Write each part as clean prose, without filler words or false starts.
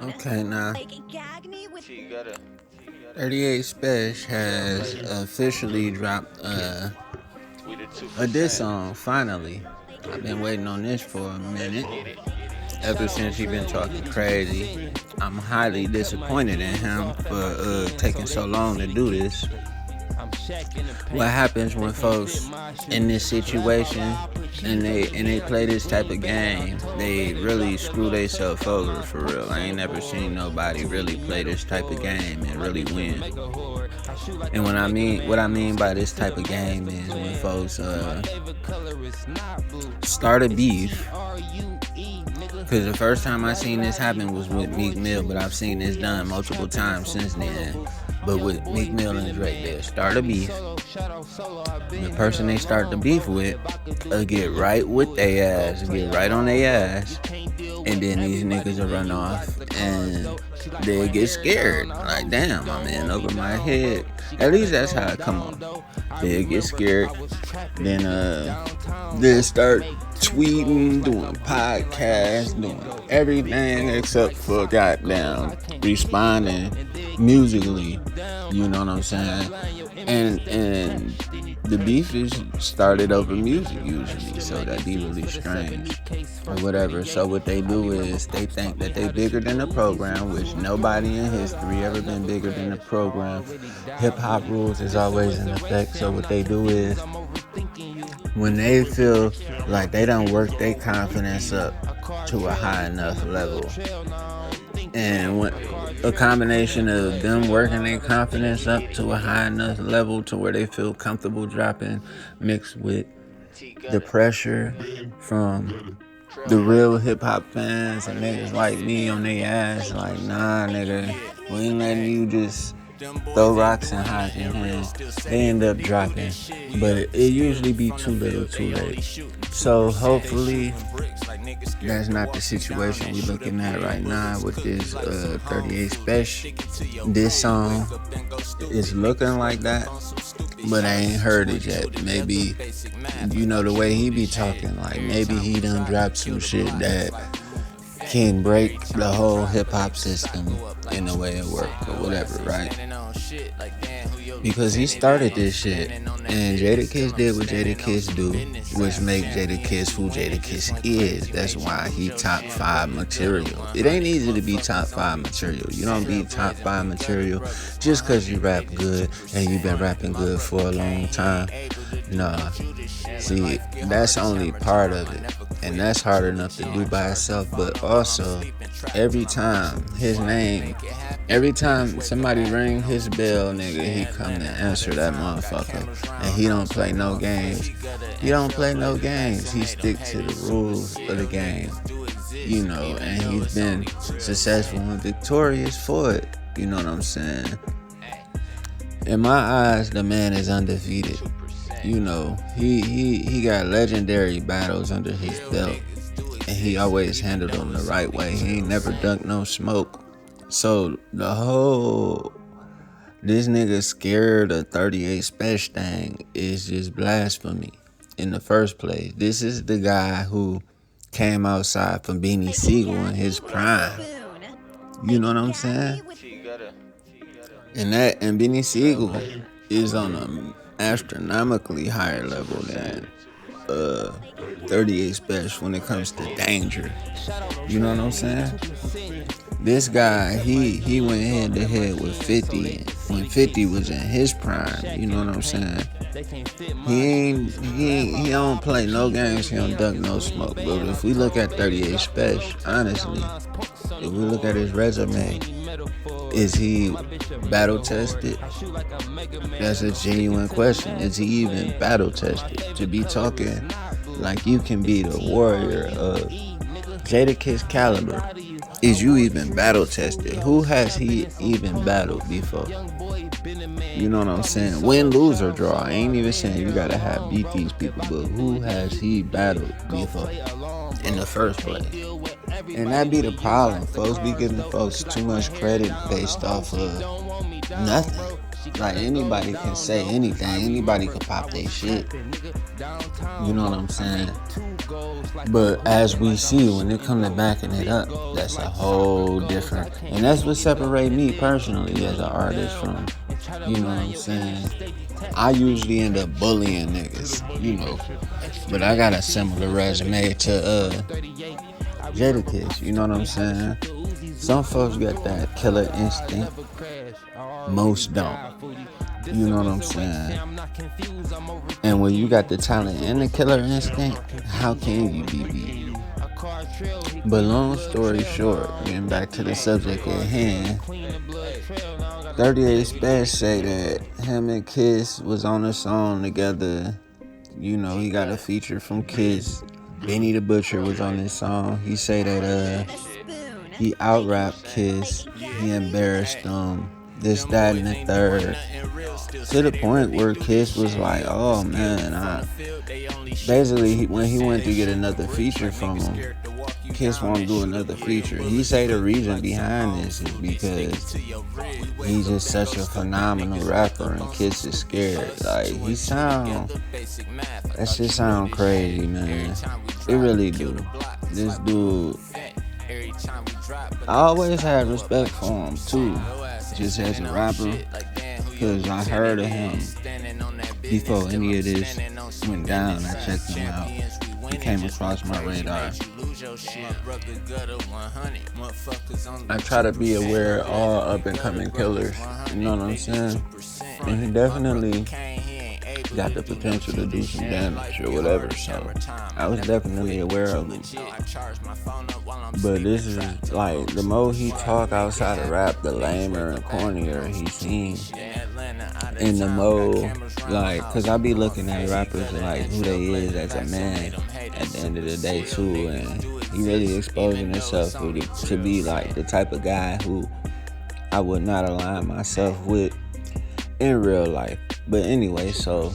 Okay, now 38 SPESH has officially dropped a diss song, finally. I've been waiting on this for a minute. Ever since he been talking crazy. I'm highly disappointed in him for taking so long to do this. What happens when folks in this situation and they play this type of game, they really screw themselves over for real. I ain't never seen nobody really play this type of game and really win. And what I mean by this type of game is when folks start a beef. Because the first time I seen this happen was with Meek Mill, but I've seen this done multiple times since then. But with Meek Mill and Drake, they start a beef. The person they start the beef with get right with their ass, get right on their ass, and then these niggas will run off and they get scared. Like, damn, I'm in over my head. At least that's how it come on. They get scared, then start tweeting, doing podcasts, doing everything except for goddamn responding musically. You know what I'm saying? And the beef is started over music usually, so that'd be really strange or whatever. So what they do is they think that they bigger than the program, which nobody in history ever been bigger than the program. Hip-hop rules is always in effect. So what they do is when they feel like they don't work their confidence up to a high enough level, and when a combination of them working their confidence up to a high enough level to where they feel comfortable dropping, mixed with the pressure from the real hip-hop fans and niggas like me on their ass, like, nah, nigga, we ain't letting you just throw rocks and hide your hands. They end up dropping, but it usually be too little too late. So hopefully that's not the situation we're looking at right now with this 38 SPESH. This song is looking like that, but I ain't heard it yet. Maybe, you know, the way he be talking, like maybe he done dropped some shit that can break the whole hip-hop system in the way it work or whatever, right? Because he started this shit, and Jadakiss did what Jadakiss do, which make Jadakiss who Jadakiss is. That's why he top 5 material. It ain't easy to be top 5 material. You don't be top 5 material just because you rap good and you've been rapping good for a long time. Nah. See, that's only part of it. And that's hard enough to do by itself. But also, every time somebody ring his bell, nigga, he come to answer that motherfucker. And he don't play no games. He stick to the rules of the game. You know, and he's been successful and victorious for it. You know what I'm saying? In my eyes, the man is undefeated. You know, he got legendary battles under his belt, and he always handled them the right way. He ain't never dunked no smoke. So this nigga scared of 38 SPESH thing is just blasphemy in the first place. This is the guy who came outside from Beanie Siegel in his prime. You know what I'm saying? And Beanie Siegel is on a astronomically higher level than 38 SPESH when it comes to danger. You know what I'm saying? This guy, he went head to head with 50 when 50 was in his prime. You know what I'm saying? He don't play no games. He don't dunk no smoke. But if we look at 38 SPESH, honestly, if we look at his resume, is he battle tested? That's a genuine question. Is he even battle tested? To be talking like you can be the warrior of Jadakiss caliber, is you even battle tested? Who has he even battled before? You know what I'm saying? Win, lose, or draw. I ain't even saying you gotta have beat these people, but who has he battled before in the first place? And that be the problem. Folks be giving folks too much credit based off of nothing. Like, anybody can say anything. Anybody could pop their shit. You know what I'm saying? But as we see, when it comes to backing it up, that's a whole different. And that's what separates me personally as an artist from, you know what I'm saying? I usually end up bullying niggas, you know. But I got a similar resume to Jadakiss, you know what I'm saying? Some folks got that killer instinct. Most don't. You know what I'm saying? And when you got the talent and the killer instinct, how can you be beat? But long story short, getting back to the subject at hand, 38 SPESH say that him and Kiss was on a song together. You know, he got a feature from Kiss. Benny the Butcher was on this song. He say that he out-rapped Kiss. He embarrassed them. This, that, and the third. To the point where Kiss was like, oh man, basically when he went to get another feature from him, Kiss won't do another feature. He say the reason behind this is because he's just such a phenomenal rapper and Kiss is scared. Like, that shit sound crazy, man. It really do. This dude, I always had respect for him too, just as a rapper, because I heard of him before any of this went down. I checked him out. He came across my radar. I try to be aware of all up and coming killers, you know what I'm saying? And he definitely got the potential to do some damage or whatever, so I was definitely aware of him. But this is like, the more he talk outside of rap, the lamer and cornier he seems. And the more, like, cause I be looking at rappers like who they is as a man at the end of the day too, and he really exposing himself to be like the type of guy who I would not align myself with in real life. But anyway, so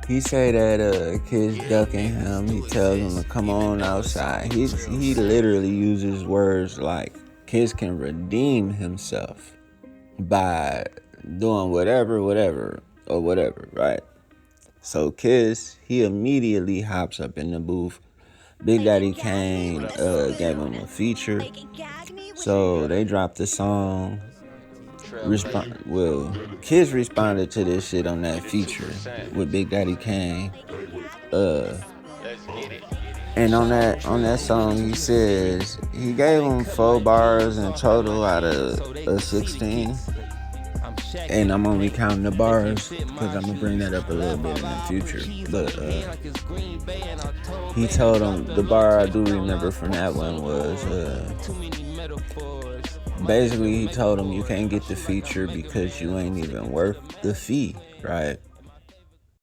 he say that Kiss ducking him. He tells him to come on outside. He literally uses words like Kiss can redeem himself by doing whatever, right? So Kiss, he immediately hops up in the booth. Big Daddy Kane gave him a feature. So they dropped the song. Kiss responded to this shit on that feature with Big Daddy Kane. And on that song, he says he gave him 4 bars in total out of 16. And I'm only counting the bars because I'm gonna bring that up a little bit in the future. But he told him, the bar I do remember from that one was basically he told him, you can't get the feature because you ain't even worth the fee, right?